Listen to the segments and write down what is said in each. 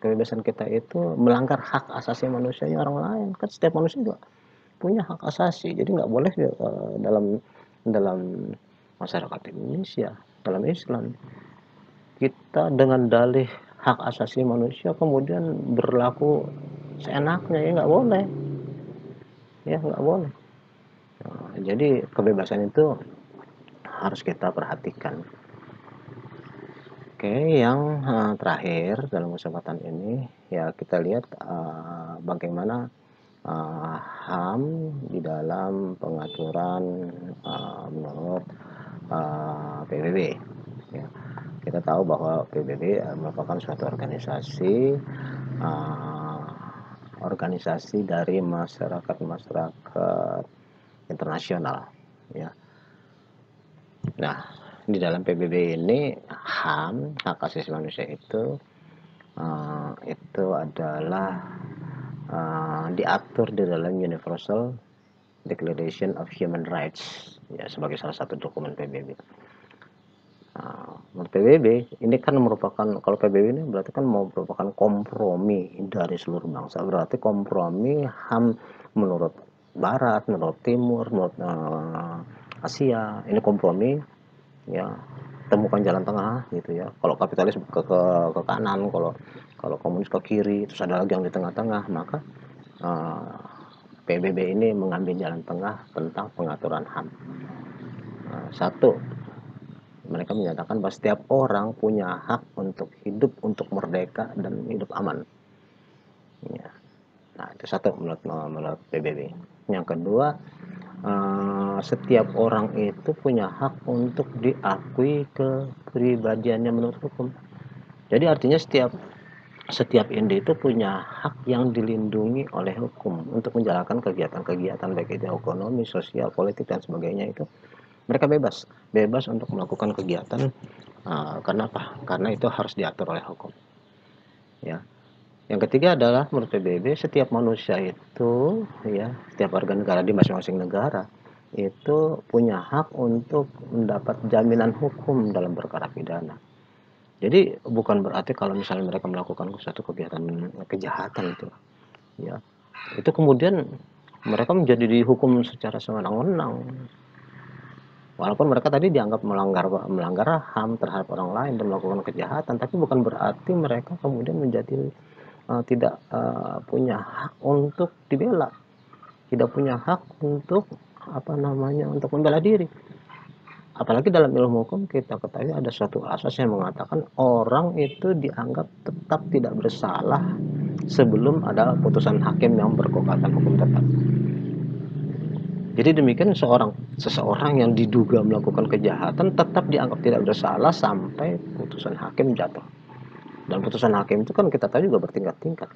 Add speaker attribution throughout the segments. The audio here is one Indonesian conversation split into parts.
Speaker 1: kebebasan kita itu melanggar hak asasi manusianya orang lain. Kan setiap manusia juga punya hak asasi, jadi nggak boleh dalam dalam masyarakat Indonesia, dalam Islam, kita dengan dalih hak asasi manusia kemudian berlaku seenaknya, ya nggak boleh, ya nggak boleh. Nah, jadi kebebasan itu harus kita perhatikan. Oke, yang terakhir dalam kesempatan ini ya kita lihat bagaimana HAM di dalam pengaturan menurut PBB. Ya, kita tahu bahwa PBB merupakan suatu organisasi dari masyarakat internasional. Ya. Nah, di dalam PBB ini HAM, hak asasi manusia itu adalah diatur di dalam Universal Declaration of Human Rights, ya, sebagai salah satu dokumen PBB. Menurut PBB ini kan merupakan, kalau PBB ini berarti kan merupakan kompromi dari seluruh bangsa, berarti kompromi HAM menurut Barat, menurut Timur, menurut Asia, ini kompromi, ya, temukan jalan tengah gitu ya. Kalau kapitalis ke kanan, kalau komunis ke kiri, terus ada lagi yang di tengah-tengah, maka PBB ini mengambil jalan tengah tentang pengaturan HAM. Satu, mereka menyatakan bahwa setiap orang punya hak untuk hidup, untuk merdeka dan hidup aman. Ya. Nah, itu satu menurut PBB. Yang kedua, setiap orang itu punya hak untuk diakui kepribadiannya menurut hukum. Jadi artinya setiap individu punya hak yang dilindungi oleh hukum untuk menjalankan kegiatan-kegiatan baik itu ekonomi, sosial, politik dan sebagainya. Itu mereka bebas untuk melakukan kegiatan. Karena apa? Karena itu harus diatur oleh hukum. Ya. Yang ketiga adalah menurut PBB setiap manusia itu, ya, setiap warga negara di masing-masing negara itu punya hak untuk mendapat jaminan hukum dalam perkara pidana. Jadi bukan berarti kalau misalnya mereka melakukan suatu kegiatan kejahatan itu, ya, itu kemudian mereka menjadi dihukum secara sewenang-wenang. Walaupun mereka tadi dianggap melanggar HAM terhadap orang lain dan melakukan kejahatan, tapi bukan berarti mereka kemudian menjadi tidak punya hak untuk dibela, tidak punya hak untuk untuk membela diri. Apalagi dalam ilmu hukum kita ketahui ada suatu asas yang mengatakan orang itu dianggap tetap tidak bersalah sebelum ada putusan hakim yang berkekuatan hukum tetap. Jadi demikian seseorang yang diduga melakukan kejahatan tetap dianggap tidak bersalah sampai putusan hakim jatuh. Dan putusan hakim itu kan kita tahu juga bertingkat-tingkat.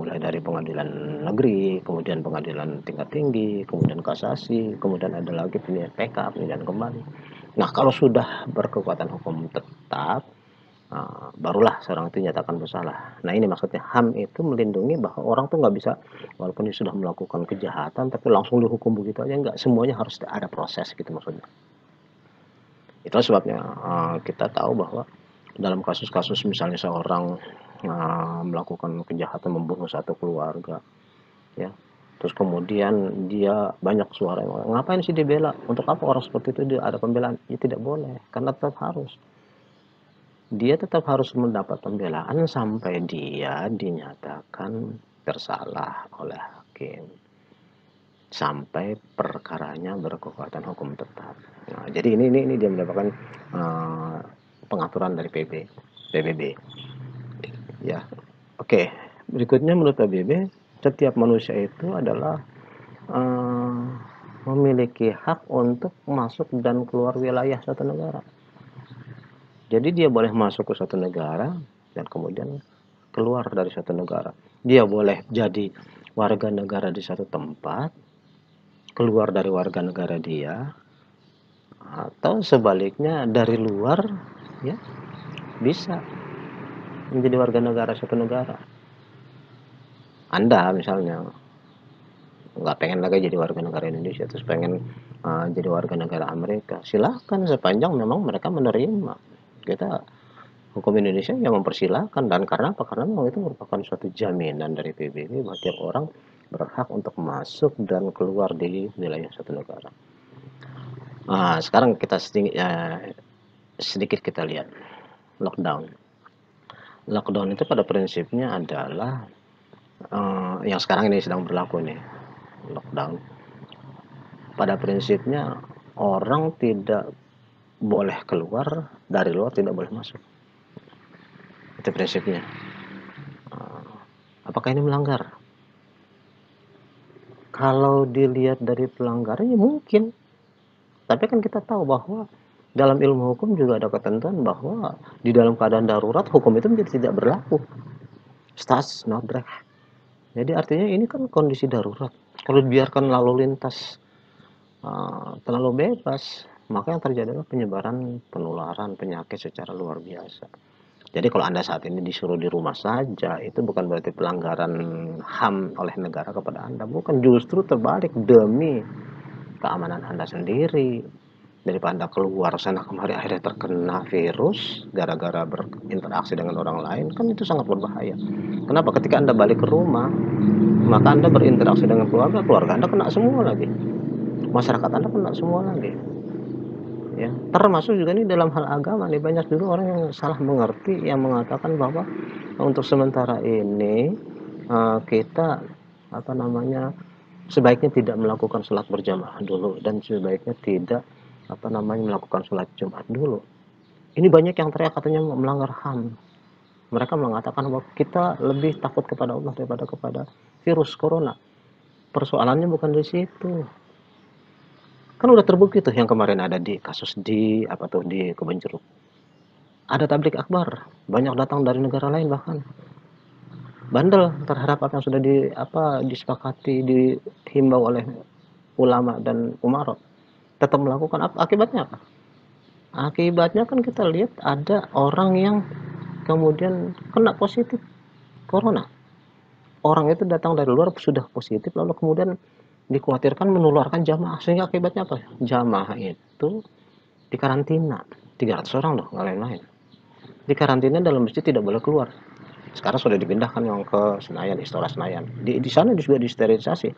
Speaker 1: Mulai dari pengadilan negeri, kemudian pengadilan tingkat tinggi, kemudian kasasi, kemudian ada lagi PK, peninjauan kembali. Nah, kalau sudah berkekuatan hukum tetap, barulah seorang itu dinyatakan bersalah. Nah, ini maksudnya HAM itu melindungi bahwa orang tuh nggak bisa, walaupun dia sudah melakukan kejahatan, tapi langsung dihukum begitu aja, nggak, semuanya harus ada proses gitu maksudnya. Itulah sebabnya kita tahu bahwa dalam kasus-kasus misalnya seorang melakukan kejahatan, membunuh satu keluarga, ya, terus kemudian dia banyak suara yang ngapain sih dibela, untuk apa orang seperti itu ada pembelaan, ya tidak boleh, karena dia tetap harus mendapat pembelaan sampai dia dinyatakan bersalah oleh hakim, sampai perkaranya berkekuatan hukum tetap. Nah, jadi ini dia mendapatkan pengaturan dari PBB. Ya, oke. Berikutnya menurut PBB, setiap manusia itu adalah memiliki hak untuk masuk dan keluar wilayah suatu negara. Jadi dia boleh masuk ke suatu negara dan kemudian keluar dari suatu negara. Dia boleh jadi warga negara di satu tempat, keluar dari warga negara dia, atau sebaliknya dari luar, ya, bisa menjadi warga negara suatu negara. Anda misalnya nggak pengen lagi jadi warga negara Indonesia, terus pengen jadi warga negara Amerika, silahkan sepanjang memang mereka menerima. Kita Hukum Indonesia yang mempersilahkan, dan karena apa? Karena memang itu merupakan suatu jaminan dari PBB bahwa tiap orang berhak untuk masuk dan keluar di wilayah satu negara. Nah, sekarang kita sedikit kita lihat lockdown. Lockdown itu pada prinsipnya adalah yang sekarang ini sedang berlaku nih, lockdown. Pada prinsipnya orang tidak boleh keluar, dari luar tidak boleh masuk. Itu prinsipnya. Apakah ini melanggar? Kalau dilihat dari pelanggaran ya mungkin. Tapi kan kita tahu bahwa dalam ilmu hukum juga ada ketentuan bahwa di dalam keadaan darurat hukum itu menjadi tidak berlaku. Stas not break. Jadi artinya ini kan kondisi darurat. Kalau dibiarkan lalu lintas terlalu bebas, maka yang terjadi adalah penyebaran penularan penyakit secara luar biasa. Jadi kalau Anda saat ini disuruh di rumah saja, itu bukan berarti pelanggaran HAM oleh negara kepada Anda. Bukan, justru terbalik, demi keamanan Anda sendiri. Daripada Anda keluar sana kemari akhirnya terkena virus gara-gara berinteraksi dengan orang lain, kan itu sangat berbahaya. Kenapa? Ketika Anda balik ke rumah, maka Anda berinteraksi dengan keluarga Anda kena semua lagi. Masyarakat Anda kena semua lagi. Ya, termasuk juga nih dalam hal agama nih, banyak juga orang yang salah mengerti yang mengatakan bahwa untuk sementara ini kita sebaiknya tidak melakukan sholat berjamaah dulu, dan sebaiknya tidak melakukan sholat Jumat dulu. Ini banyak yang teriak katanya melanggar HAM. Mereka mengatakan bahwa kita lebih takut kepada Allah daripada kepada virus corona. Persoalannya bukan di situ. Kan udah terbukti tuh yang kemarin ada di kasus di Kebon Jeruk. Ada tablik akbar, banyak datang dari negara lain, bahkan bandel terhadap apa yang sudah disepakati, dihimbau oleh ulama dan umara, tetap melakukan. Akibatnya apa? Akibatnya kan kita lihat ada orang yang kemudian kena positif corona. Orang itu datang dari luar sudah positif, lalu kemudian dikhawatirkan menularkan jamaah, sehingga akibatnya apa? Jamaah itu dikarantina 300 orang loh, nggak lain-lain. Dikarantina dalam masjid, tidak boleh keluar. Sekarang sudah dipindahkan yang ke Senayan, Istora Senayan. Di sana juga disterilisasi.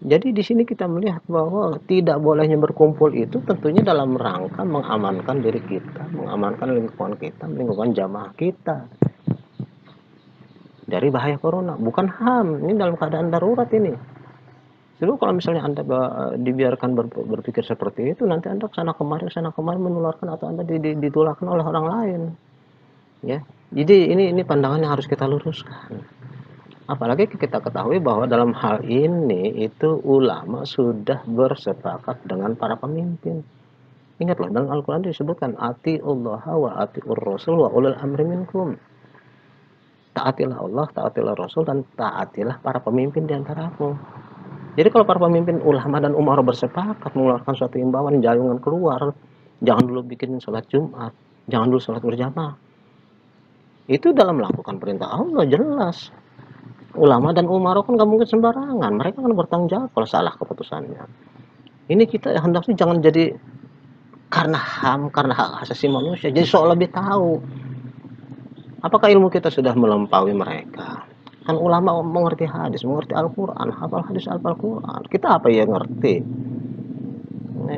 Speaker 1: Jadi di sini kita melihat bahwa tidak bolehnya berkumpul itu tentunya dalam rangka mengamankan diri kita, mengamankan lingkungan kita, lingkungan jamaah kita dari bahaya corona. Bukan HAM, ini dalam keadaan darurat ini. Dulu kalau misalnya Anda dibiarkan berpikir seperti itu, nanti Anda sana kemari menularkan, atau Anda ditularkan oleh orang lain. Ya. Jadi ini pandangan yang harus kita luruskan. Apalagi kita ketahui bahwa dalam hal ini itu ulama sudah bersepakat dengan para pemimpin. Ingatlah, dalam Al-Quran disebutkan atiullah wa atiur rasul wa ulul amri minkum. Taatilah Allah, taatilah Rasul, dan taatilah para pemimpin di antaramu. Jadi kalau para pemimpin ulama dan umar bersepakat mengeluarkan suatu imbauan, jangan keluar, jangan dulu bikin sholat Jumat, jangan dulu sholat berjamaah, itu dalam melakukan perintah Allah jelas. Ulama dan umar kan gak mungkin sembarangan, mereka kan bertanggung jawab kalau salah keputusannya. Ini kita hendaknya jangan jadi karena HAM, karena hak asasi manusia, jadi soal lebih tahu. Apakah ilmu kita sudah melampaui mereka? Kan ulama mengerti hadis, mengerti Al-Quran, hafal hadis Al-Quran. Kita apa ya ngerti?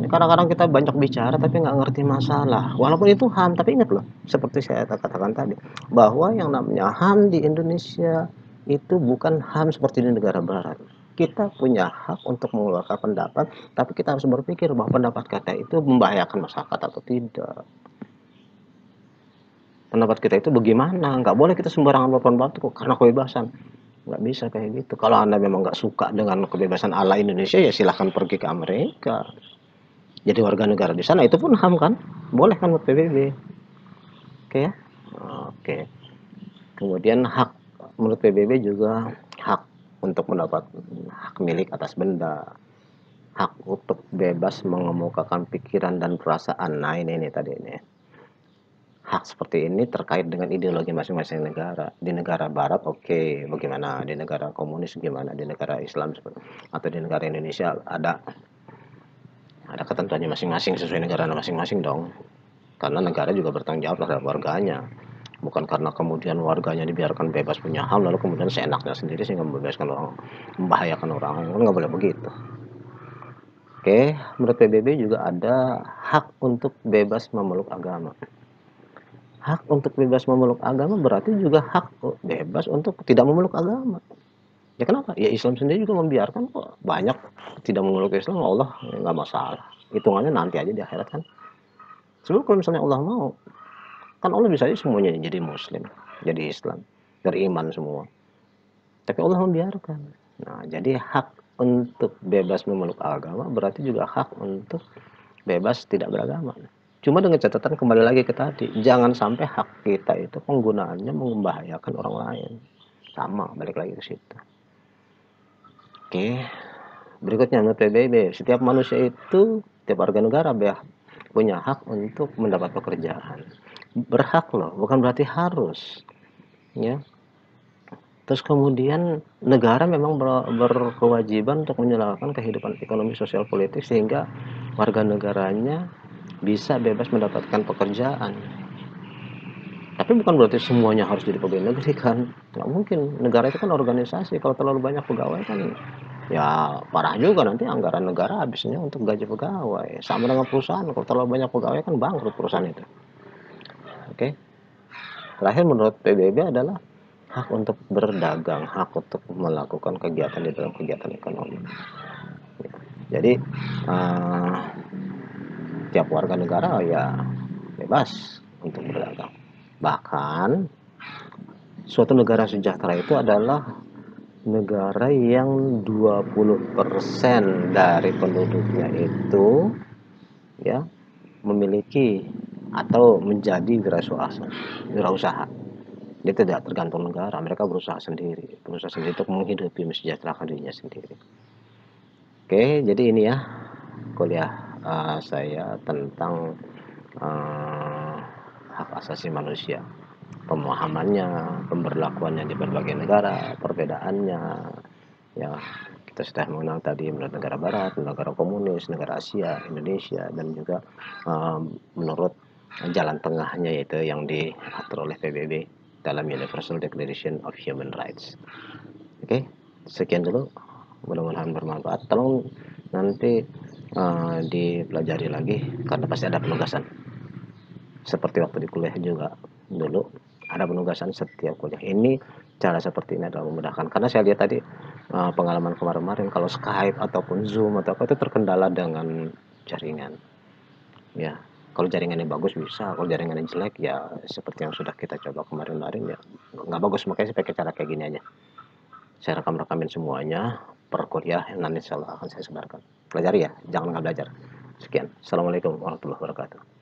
Speaker 1: Kadang-kadang kita banyak bicara tapi nggak ngerti masalah. Walaupun itu HAM, tapi ingat loh, seperti saya katakan tadi, bahwa yang namanya HAM di Indonesia itu bukan HAM seperti di negara barat. Kita punya hak untuk mengeluarkan pendapat, tapi kita harus berpikir bahwa pendapat kita itu membahayakan masyarakat atau tidak. Pendapat kita itu bagaimana? Nggak boleh kita sembarangan berpendapat kok karena kebebasan. Nggak bisa kayak gitu. Kalau Anda memang nggak suka dengan kebebasan ala Indonesia, ya silahkan pergi ke Amerika. Jadi warga negara di sana, itu pun HAM kan? Boleh kan buat PBB. Oke ya? Oke. Kemudian hak menurut PBB juga hak untuk mendapat hak milik atas benda. Hak untuk bebas mengemukakan pikiran dan perasaan. Nah ini tadi ini. Hak seperti ini terkait dengan ideologi masing-masing negara. Di negara barat oke, bagaimana? Di negara komunis gimana? Di negara Islam atau di negara Indonesia ada ketentuannya masing-masing, sesuai negara masing-masing dong. karena negara juga bertanggung jawab terhadap warganya. Bukan karena kemudian warganya dibiarkan bebas punya HAM, lalu kemudian seenaknya sendiri sehingga membebaskan orang, membahayakan orang, kan nggak boleh begitu. Oke, menurut PBB juga ada hak untuk bebas memeluk agama. Hak untuk bebas memeluk agama berarti juga hak bebas untuk tidak memeluk agama. Ya kenapa? Ya Islam sendiri juga membiarkan kok banyak tidak memeluk Islam, Allah nggak masalah. Hitungannya nanti aja di akhirat kan. Sebab kalau misalnya Allah mau, kan Allah bisa aja semuanya jadi Muslim, jadi Islam, beriman semua. Tapi Allah membiarkan. Nah, jadi hak untuk bebas memeluk agama berarti juga hak untuk bebas tidak beragama. Cuma dengan catatan kembali lagi ke tadi, jangan sampai hak kita itu penggunaannya membahayakan orang lain. Sama, balik lagi ke situ. Oke, berikutnya menurut PBB, setiap manusia itu, setiap warga negara punya hak untuk mendapat pekerjaan. Berhak loh, bukan berarti harus. Ya, terus kemudian negara memang berkewajiban untuk menyelamatkan kehidupan ekonomi sosial politik sehingga warga negaranya bisa bebas mendapatkan pekerjaan. Tapi bukan berarti semuanya harus jadi pegawai negeri kan. Nggak mungkin. Negara itu kan organisasi. Kalau terlalu banyak pegawai kan ya parah juga, nanti anggaran negara habisnya untuk gaji pegawai. Sama dengan perusahaan. Kalau terlalu banyak pegawai kan bangkrut perusahaan itu. Oke. Terakhir menurut PBB adalah hak untuk berdagang, hak untuk melakukan kegiatan di dalam kegiatan ekonomi. Jadi tiap warga negara ya bebas untuk berdagang. Bahkan suatu negara sejahtera itu adalah negara yang 20% dari penduduknya itu ya memiliki atau menjadi wirausaha. Dia tidak tergantung negara, mereka berusaha sendiri untuk menghidupi, mensejahterakan dirinya sendiri. Oke, jadi ini ya kuliah saya tentang hak asasi manusia, pemahamannya, pemberlakuannya di berbagai negara, perbedaannya. Ya, kita sudah mengenal tadi menurut negara barat, negara komunis, negara Asia, Indonesia, dan juga menurut jalan tengahnya, yaitu yang diatur oleh PBB dalam Universal Declaration of Human Rights. Oke, sekian dulu, mudah-mudahan bermanfaat. Tolong nanti dipelajari lagi karena pasti ada penugasan. Seperti waktu di kuliah juga dulu ada penugasan setiap kuliah. Ini cara seperti ini adalah memudahkan, karena saya lihat tadi pengalaman kemarin kalau Skype ataupun Zoom atau apa itu terkendala dengan jaringan. Ya, kalau jaringannya bagus bisa, kalau jaringannya jelek ya seperti yang sudah kita coba kemarin-kemarin ya nggak bagus. Makanya saya pakai cara kayak gini aja. Saya rekam-rekamin semuanya per kuliah, nanti insyaallah akan saya sebarkan. Pelajari ya, jangan nggak belajar. Sekian. Assalamualaikum warahmatullahi wabarakatuh.